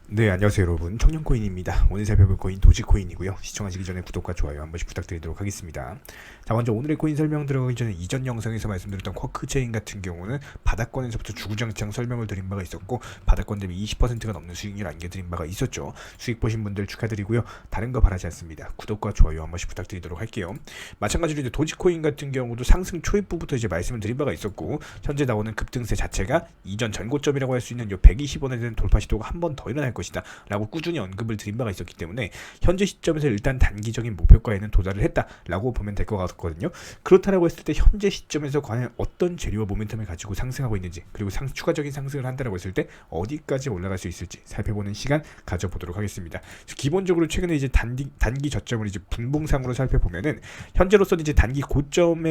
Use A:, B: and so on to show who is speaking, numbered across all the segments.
A: 네, 안녕하세요 여러분, 청년코인입니다. 오늘 살펴볼 코인 도지코인이고요. 시청하시기 전에 구독과 좋아요 한 번씩 부탁드리도록 하겠습니다. 자, 먼저 오늘의 코인 설명 들어가기 전에 이전 영상에서 말씀드렸던 쿼크체인 같은 경우는 바닥권에서부터 주구장창 설명을 드린 바가 있었고, 바닥권 대비 20%가 넘는 수익률 안겨드린 바가 있었죠. 수익 보신 분들 축하드리고요. 다른 거 바라지 않습니다. 구독과 좋아요 한 번씩 부탁드리도록 할게요. 마찬가지로 이제 도지코인 같은 경우도 상승 초입부부터 이제 말씀을 드린 바가 있었고, 현재 나오는 급등세 자체가 이전 전고점이라고 할 수 있는 요 120원에 대한 돌파 시도가 한 번 더 일어날 것이다 라고 꾸준히 언급을 드린 바가 있었기 때문에 현재 시점에서 일단 단기적인 목표가에는 도달을 했다 라고 보면 될 것 같거든요. 그렇다라고 했을 때 현재 시점에서 과연 어떤 재료와 모멘텀을 가지고 상승하고 있는지, 그리고 추가적인 상승을 한다라고 했을 때 어디까지 올라갈 수 있을지 살펴보는 시간 가져보도록 하겠습니다. 기본적으로 최근에 이제 단기 저점을 이제 분봉상으로 살펴보면은 현재로서는 이제 단기 고점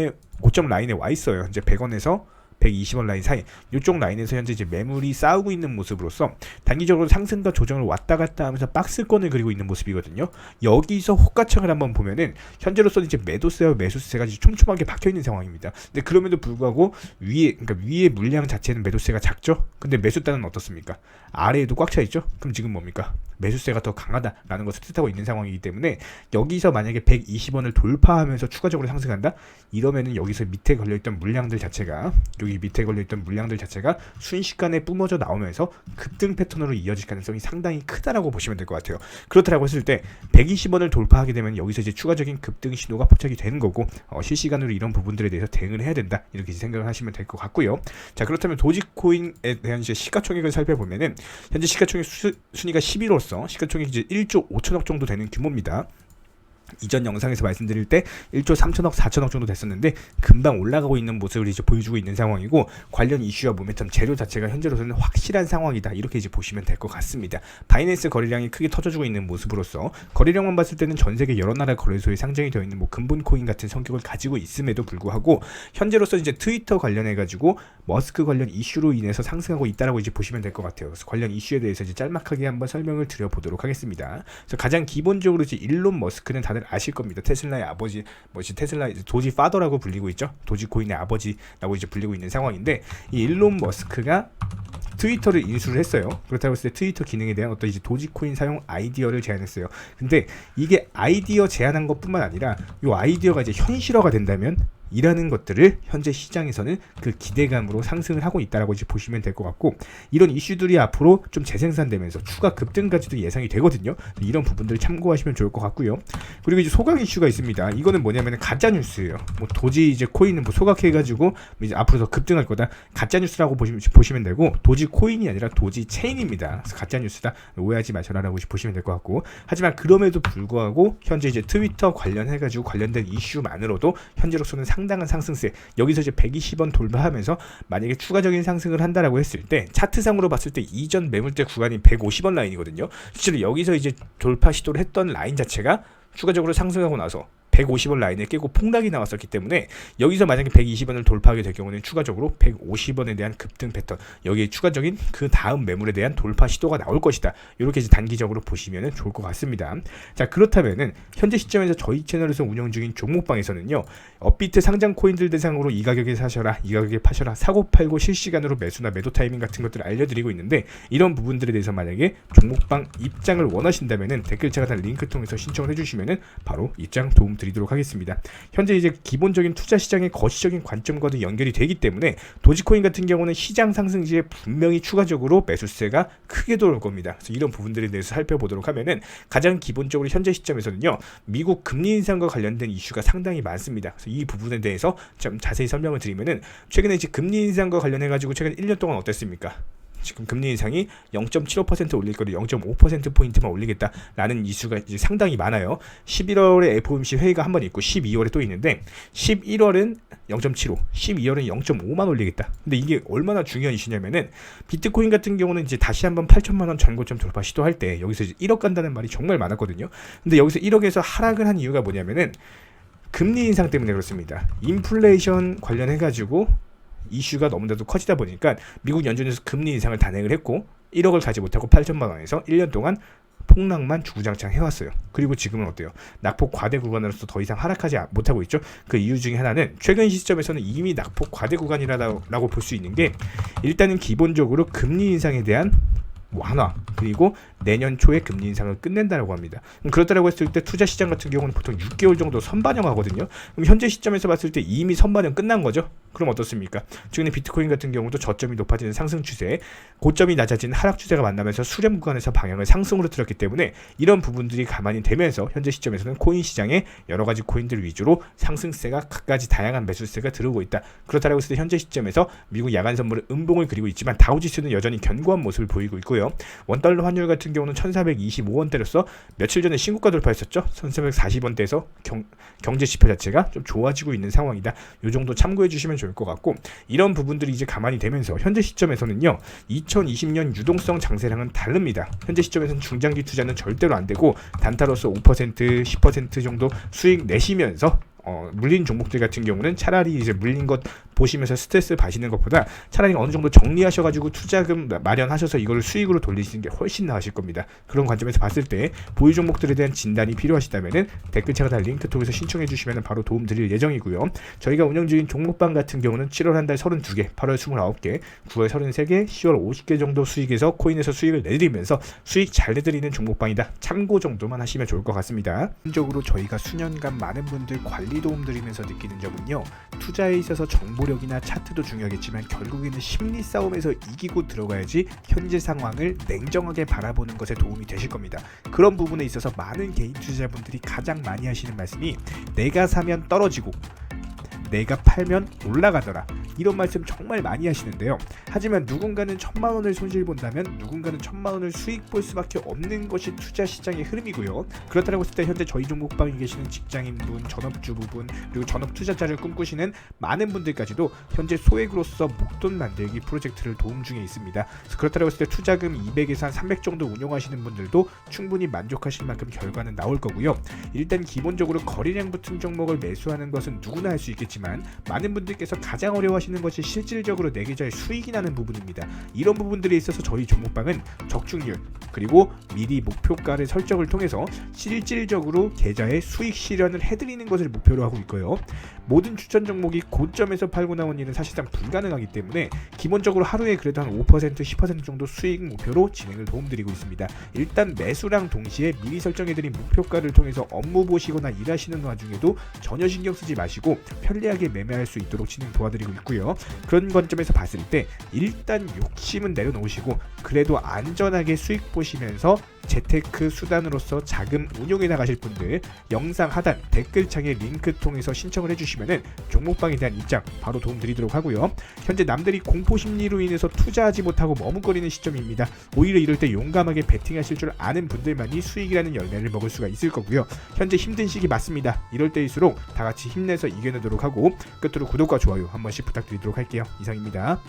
A: 라인에 와 있어요. 이제 100원에서 120원 라인 사이, 이쪽 라인에서 현재 이제 매물이 싸우고 있는 모습으로서 단기적으로 상승과 조정을 왔다 갔다 하면서 박스권을 그리고 있는 모습이거든요. 여기서 호가창을 한번 보면은 현재로서는 이제 매도세와 매수세가 촘촘하게 박혀 있는 상황입니다. 근데 그럼에도 불구하고 위에 물량 자체는 매도세가 작죠. 근데 매수단은 어떻습니까? 아래에도 꽉 차 있죠. 그럼 지금 뭡니까? 매수세가 더 강하다라는 것을 뜻하고 있는 상황이기 때문에 여기서 만약에 120원을 돌파하면서 추가적으로 상승한다? 이러면은 여기서 밑에 걸려있던 물량들 자체가 순식간에 뿜어져 나오면서 급등 패턴으로 이어질 가능성이 상당히 크다라고 보시면 될 것 같아요. 그렇다라고 했을 때 120원을 돌파하게 되면 여기서 이제 추가적인 급등 신호가 포착이 되는 거고, 실시간으로 이런 부분들에 대해서 대응을 해야 된다, 이렇게 생각을 하시면 될 것 같고요. 자, 그렇다면 도지코인에 대한 이제 시가총액을 살펴보면은 현재 시가총액 순위가 11호로서 시가총액이 이제 1조 5천억 정도 되는 규모입니다. 이전 영상에서 말씀드릴 때 1조 3천억, 4천억 정도 됐었는데 금방 올라가고 있는 모습을 이제 보여주고 있는 상황이고, 관련 이슈와 모멘텀 재료 자체가 현재로서는 확실한 상황이다, 이렇게 이제 보시면 될 것 같습니다. 바이낸스 거래량이 크게 터져주고 있는 모습으로서 거래량만 봤을 때는 전 세계 여러 나라 거래소에 상장이 되어 있는 근본 코인 같은 성격을 가지고 있음에도 불구하고 현재로서 이제 트위터 관련해 가지고 머스크 관련 이슈로 인해서 상승하고 있다라고 이제 보시면 될 것 같아요. 그래서 관련 이슈에 대해서 이제 짤막하게 한번 설명을 드려보도록 하겠습니다. 그래서 가장 기본적으로 이제 일론 머스크는 다들 아실 겁니다. 테슬라의 아버지, 테슬라 도지 파더라고 불리고 있죠. 도지코인의 아버지라고 이제 불리고 있는 상황인데, 이 일론 머스크가 트위터를 인수를 했어요. 그렇다고 했을 때 트위터 기능에 대한 어떤 이제 도지코인 사용 아이디어를 제안했어요. 근데 이게 아이디어 제안한 것뿐만 아니라 이 아이디어가 이제 현실화가 된다면 이라는 것들을 현재 시장에서는 그 기대감으로 상승을 하고 있다라고 이제 보시면 될 것 같고, 이런 이슈들이 앞으로 좀 재생산되면서 추가 급등까지도 예상이 되거든요. 이런 부분들을 참고하시면 좋을 것 같고요. 그리고 이제 소각 이슈가 있습니다. 이거는 뭐냐면 가짜 뉴스예요. 도지 이제 코인은 소각해가지고 이제 앞으로 더 급등할 거다, 가짜 뉴스라고 보시면 되고, 도지 코인이 아니라 도지 체인입니다. 그래서 가짜 뉴스다, 오해하지 마셔라라고 보시면 될 것 같고, 하지만 그럼에도 불구하고 현재 이제 트위터 관련해가지고 관련된 이슈만으로도 현재로서는 상당한 상승세, 여기서 이제 120원 돌파하면서 만약에 추가적인 상승을 한다라고 했을 때 차트상으로 봤을 때 이전 매물대 구간이 150원 라인이거든요. 실제로 여기서 이제 돌파 시도를 했던 라인 자체가 추가적으로 상승하고 나서 150원 라인을 깨고 폭락이 나왔었기 때문에 여기서 만약에 120원을 돌파하게 될 경우는 추가적으로 150원에 대한 급등 패턴, 여기에 추가적인 그 다음 매물에 대한 돌파 시도가 나올 것이다, 이렇게 이제 단기적으로 보시면 좋을 것 같습니다. 자, 그렇다면은 현재 시점에서 저희 채널에서 운영 중인 종목방에서는요, 업비트 상장 코인들 대상으로 이 가격에 사셔라, 이 가격에 파셔라, 사고 팔고 실시간으로 매수나 매도 타이밍 같은 것들을 알려드리고 있는데, 이런 부분들에 대해서 만약에 종목방 입장을 원하신다면은 댓글창 같은 링크 통해서 신청을 해주시면은 바로 입장 도움 드리도록 하겠습니다. 현재 이제 기본적인 투자 시장의 거시적인 관점과도 연결이 되기 때문에 도지코인 같은 경우는 시장 상승 시에 분명히 추가적으로 매수세가 크게 돌아올 겁니다. 그래서 이런 부분들에 대해서 살펴보도록 하면은 가장 기본적으로 현재 시점에서는요, 미국 금리 인상과 관련된 이슈가 상당히 많습니다. 그래서 이 부분에 대해서 좀 자세히 설명을 드리면은, 최근에 이제 금리 인상과 관련해 가지고 최근 1년 동안 어땠습니까? 지금 금리 인상이 0.75% 올릴 거를 0.5%포인트만 올리겠다라는 이슈가 이제 상당히 많아요. 11월에 FOMC 회의가 한 번 있고 12월에 또 있는데, 11월은 0.75, 12월은 0.5만 올리겠다. 근데 이게 얼마나 중요한 이슈냐면은, 비트코인 같은 경우는 이제 다시 한번 8천만 원 전고점 돌파 시도할 때 여기서 이제 1억 간다는 말이 정말 많았거든요. 근데 여기서 1억에서 하락을 한 이유가 뭐냐면은 금리 인상 때문에 그렇습니다. 인플레이션 관련해가지고 이슈가 너무나도 커지다 보니까 미국 연준에서 금리 인상을 단행을 했고 1억을 가지 못하고 8천만 원에서 1년 동안 폭락만 주구장창 해왔어요. 그리고 지금은 어때요? 낙폭 과대 구간으로서 더 이상 하락하지 못하고 있죠. 그 이유 중에 하나는 최근 시점에서는 이미 낙폭 과대 구간이라고 볼 수 있는 게, 일단은 기본적으로 금리 인상에 대한 완화, 그리고 내년 초에 금리 인상을 끝낸다라고 합니다. 그렇다라고 했을 때 투자 시장 같은 경우는 보통 6개월 정도 선반영하거든요. 그럼 현재 시점에서 봤을 때 이미 선반영 끝난 거죠. 그럼 어떻습니까? 최근에 비트코인 같은 경우도 저점이 높아지는 상승 추세, 고점이 낮아지는 하락 추세가 만나면서 수렴 구간에서 방향을 상승으로 틀었기 때문에 이런 부분들이 감안이 되면서 현재 시점에서는 코인 시장에 여러 가지 코인들 위주로 상승세가 각가지 다양한 매수세가 들어오고 있다. 그렇다라고 했을 때 현재 시점에서 미국 야간 선물은 음봉을 그리고 있지만 다우지수는 여전히 견고한 모습을 보이고 있고요. 원달러 환율 같은 경우는 1425원대로서 며칠 전에 신고가 돌파했었죠. 1440원대에서 경제 지표 자체가 좀 좋아지고 있는 상황이다. 이 정도 참고해 주시면 좋을 것 같고, 이런 부분들이 이제 감안이 되면서 현재 시점에서는요 2020년 유동성 장세랑은 다릅니다. 현재 시점에서는 중장기 투자는 절대로 안 되고 단타로서 5% 10% 정도 수익 내시면서 물린 종목들 같은 경우는 차라리 이제 물린 것 보시면서 스트레스 받으시는 것보다 차라리 어느 정도 정리하셔가지고 투자금 마련하셔서 이거를 수익으로 돌리시는 게 훨씬 나으실 겁니다. 그런 관점에서 봤을 때 보유 종목들에 대한 진단이 필요하시다면은 댓글창에 달 링크 통해서 신청해 주시면 바로 도움 드릴 예정이고요. 저희가 운영 중인 종목방 같은 경우는 7월 한 달 32개, 8월 29개, 9월 33개, 10월 50개 정도 수익에서 코인에서 수익을 내드리면서 수익 잘 내드리는 종목방이다. 참고 정도만 하시면 좋을 것 같습니다. 개인적으로 저희가 수년간 많은 분들 관리 도움 드리면서 느끼는 점은요, 투자에 있어서 정보력이나 차트도 중요하겠지만 결국에는 심리 싸움에서 이기고 들어가야지 현재 상황을 냉정하게 바라보는 것에 도움이 되실 겁니다. 그런 부분에 있어서 많은 개인 투자자분들이 가장 많이 하시는 말씀이 내가 사면 떨어지고 내가 팔면 올라가더라, 이런 말씀 정말 많이 하시는데요. 하지만 누군가는 1000만원을 손실 본다면 누군가는 1000만원을 수익 볼 수밖에 없는 것이 투자 시장의 흐름이고요. 그렇다고 했을 때 현재 저희 종목방에 계시는 직장인분, 전업주부분, 그리고 전업 투자자를 꿈꾸시는 많은 분들까지도 현재 소액으로서 목돈 만들기 프로젝트를 도움 중에 있습니다. 그렇다고 했을 때 투자금 200에서 한 300 정도 운용하시는 분들도 충분히 만족하실 만큼 결과는 나올 거고요. 일단 기본적으로 거래량 붙은 종목을 매수하는 것은 누구나 할 수 있겠지만 많은 분들께서 가장 어려워하시는 것이 실질적으로 내 계좌에 수익이 나는 부분입니다. 이런 부분들에 있어서 저희 종목방은 적중률 그리고 미리 목표가를 설정을 통해서 실질적으로 계좌에 수익 실현을 해드리는 것을 목표로 하고 있고요. 모든 추천 종목이 고점에서 팔고 나온 일은 사실상 불가능하기 때문에 기본적으로 하루에 그래도 한 5% 10% 정도 수익 목표로 진행을 도움드리고 있습니다. 일단 매수랑 동시에 미리 설정해드린 목표가를 통해서 업무 보시거나 일하시는 와중에도 전혀 신경 쓰지 마시고 편리하게 매매할 수 있도록 진행 도와드리고 있고요. 그런 관점에서 봤을 때 일단 욕심은 내려놓으시고 그래도 안전하게 수익 보시면서 재테크 수단으로서 자금 운용해 나가실 분들 영상 하단 댓글창에 링크 통해서 신청을 해주시면은 종목방에 대한 입장 바로 도움 드리도록 하고요. 현재 남들이 공포 심리로 인해서 투자하지 못하고 머뭇거리는 시점입니다. 오히려 이럴 때 용감하게 베팅하실 줄 아는 분들만이 수익이라는 열매를 먹을 수가 있을 거고요. 현재 힘든 시기 맞습니다. 이럴 때일수록 다 같이 힘내서 이겨내도록 하고 끝으로 구독과 좋아요 한 번씩 부탁드리도록 할게요. 이상입니다.